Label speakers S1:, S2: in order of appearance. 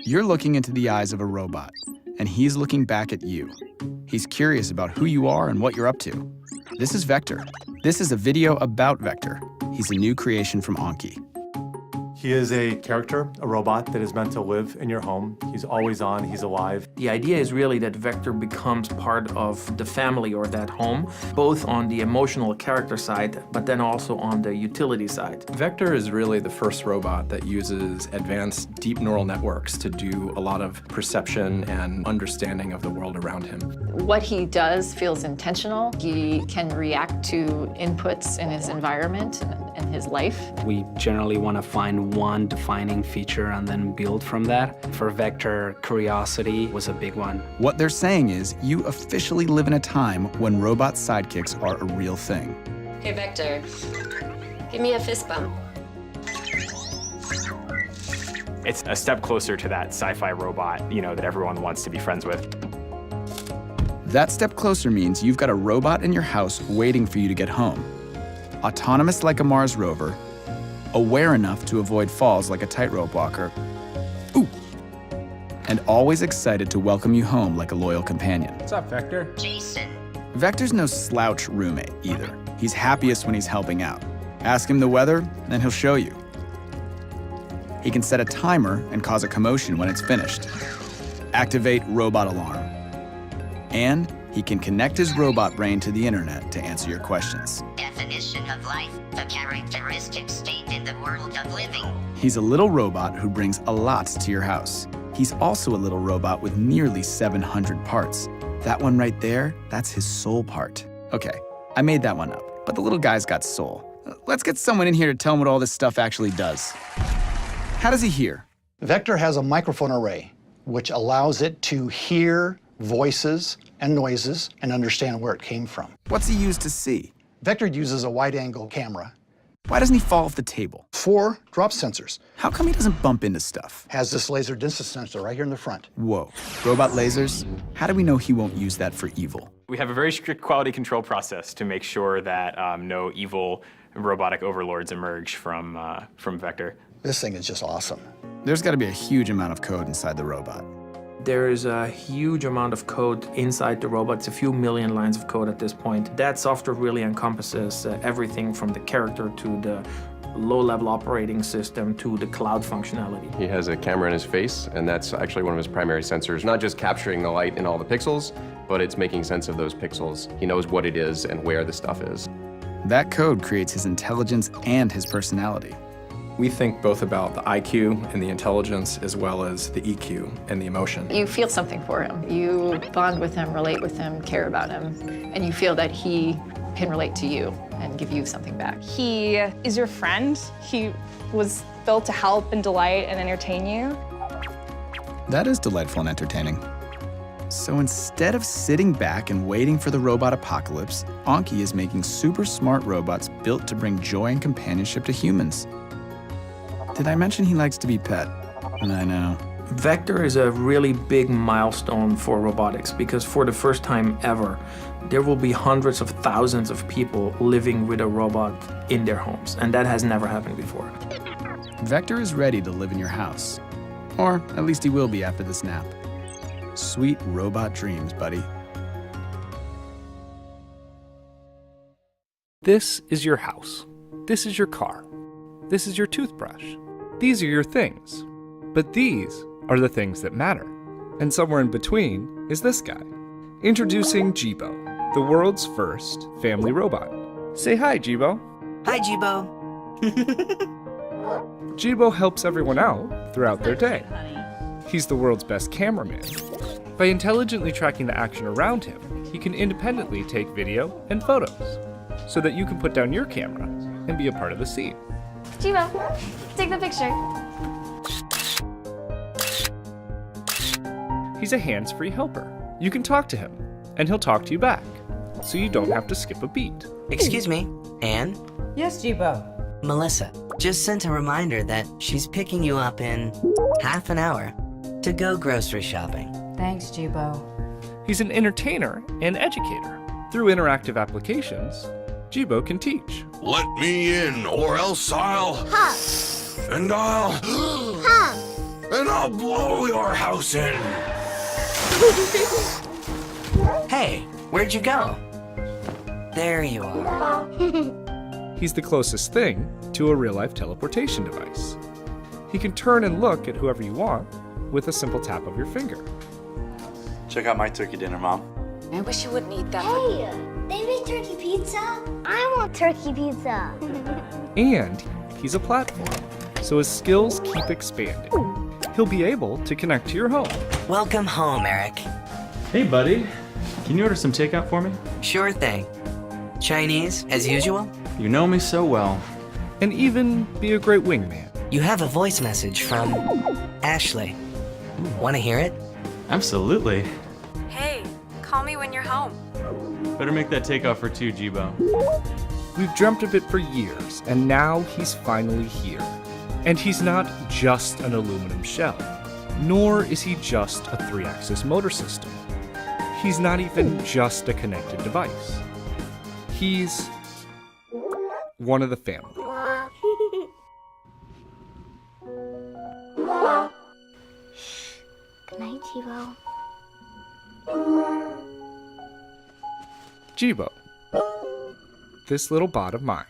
S1: You're looking into the eyes of a robot, and he's looking back at you. He's curious about who you are and what you're up to. This is Vector. This is a video about Vector. He's a new creation from ANKI.
S2: He is a character, a robot that is meant to live in your home. He's always on, he's alive.
S3: The idea is really that Vector becomes part of the family or that home, both on the emotional character side, but then also on the utility side.
S4: Vector is really the first robot that uses advanced deep neural networks to do a lot of perception and understanding of the world around him.
S5: What he does feels intentional. He can react to inputs in his environment and his life.
S6: We generally want to find one defining feature and then build from that. For Vector, curiosity was a big one.
S1: What they're saying is you officially live in a time when robot sidekicks are a real thing.
S7: Hey, Vector, give me a fist bump.
S8: It's a step closer to that sci-fi robot, that everyone wants to be friends with.
S1: That step closer means you've got a robot in your house waiting for you to get home. Autonomous like a Mars rover, aware enough to avoid falls like a tightrope walker, ooh, and always excited to welcome you home like a loyal companion.
S6: What's up, Vector?
S7: Jason.
S1: Vector's no slouch roommate either. He's happiest when he's helping out. Ask him the weather, and he'll show you. He can set a timer and cause a commotion when it's finished. Activate robot alarm. And he can connect his robot brain to the internet to answer your questions.
S7: Definition of life, the characteristic state in the world of living.
S1: He's a little robot who brings a lot to your house. He's also a little robot with nearly 700 parts. That one right there, that's his soul part. Okay, I made that one up, but the little guy's got soul. Let's get someone in here to tell him what all this stuff actually does. How does he hear?
S9: Vector has a microphone array, which allows it to hear voices and noises and understand where it came from.
S1: What's he used to see?
S9: Vector uses a wide-angle camera.
S1: Why doesn't he fall off the table?
S9: 4 drop sensors.
S1: How come he doesn't bump into stuff?
S9: Has this laser distance sensor right here in the front.
S1: Whoa, robot lasers? How do we know he won't use that for evil?
S8: We have a very strict quality control process to make sure that no evil robotic overlords emerge from Vector.
S9: This thing is just awesome.
S1: There's got to be a huge amount of code inside the robot.
S3: There is a huge amount of code inside the robot. It's a few million lines of code at this point. That software really encompasses everything from the character to the low-level operating system to the cloud functionality.
S10: He has a camera in his face, and that's actually one of his primary sensors. Not just capturing the light in all the pixels, but it's making sense of those pixels. He knows what it is and where the stuff is.
S1: That code creates his intelligence and his personality.
S4: We think both about the IQ and the intelligence as well as the EQ and the emotion.
S5: You feel something for him. You bond with him, relate with him, care about him, and you feel that he can relate to you and give you something back.
S11: He is your friend. He was built to help and delight and entertain you.
S1: That is delightful and entertaining. So instead of sitting back and waiting for the robot apocalypse, ANKI is making super smart robots built to bring joy and companionship to humans. Did I mention he likes to be pet? I know.
S3: Vector is a really big milestone for robotics because for the first time ever, there will be hundreds of thousands of people living with a robot in their homes, and that has never happened before.
S1: Vector is ready to live in your house. Or at least he will be after this nap. Sweet robot dreams, buddy.
S12: This is your house. This is your car. This is your toothbrush. These are your things. But these are the things that matter. And somewhere in between is this guy. Introducing JIBO, the world's first family robot. Say hi, JIBO.
S13: Hi, JIBO.
S12: JIBO helps everyone out throughout their day. He's the world's best cameraman. By intelligently tracking the action around him, he can independently take video and photos, so that you can put down your camera and be a part of the scene.
S14: JIBO, take the picture.
S12: He's a hands-free helper. You can talk to him, and he'll talk to you back, so you don't have to skip a beat.
S13: Excuse me, Anne?
S15: Yes, JIBO.
S13: Melissa just sent a reminder that she's picking you up in half an hour to go grocery shopping.
S15: Thanks, JIBO.
S12: He's an entertainer and educator. Through interactive applications, JIBO can teach.
S16: Let me in, or else I'll...
S14: Huh.
S16: And I'll...
S14: Huh.
S16: And I'll blow your house in.
S13: Hey, where'd you go? There you are.
S12: He's the closest thing to a real-life teleportation device. He can turn and look at whoever you want with a simple tap of your finger.
S17: Check out my turkey dinner, Mom.
S15: I wish you wouldn't eat that.
S14: Hey, they make turkey pizza? I want turkey pizza.
S12: And he's a platform, so his skills keep expanding. He'll be able to connect to your home.
S13: Welcome home, Eric.
S18: Hey, buddy. Can you order some takeout for me?
S13: Sure thing. Chinese, as usual?
S18: You know me so well.
S12: And even be a great wingman.
S13: You have a voice message from Ashley. Want to hear it?
S18: Absolutely.
S15: Hey, call me when you're home.
S18: Better make that takeout for two, JIBO.
S12: We've dreamt of it for years, and now he's finally here. And he's not just an aluminum shell, nor is he just a 3-axis motor system. He's not even just a connected device. He's one of the family.
S14: Good night, JIBO.
S12: JIBO, this little bot of mine.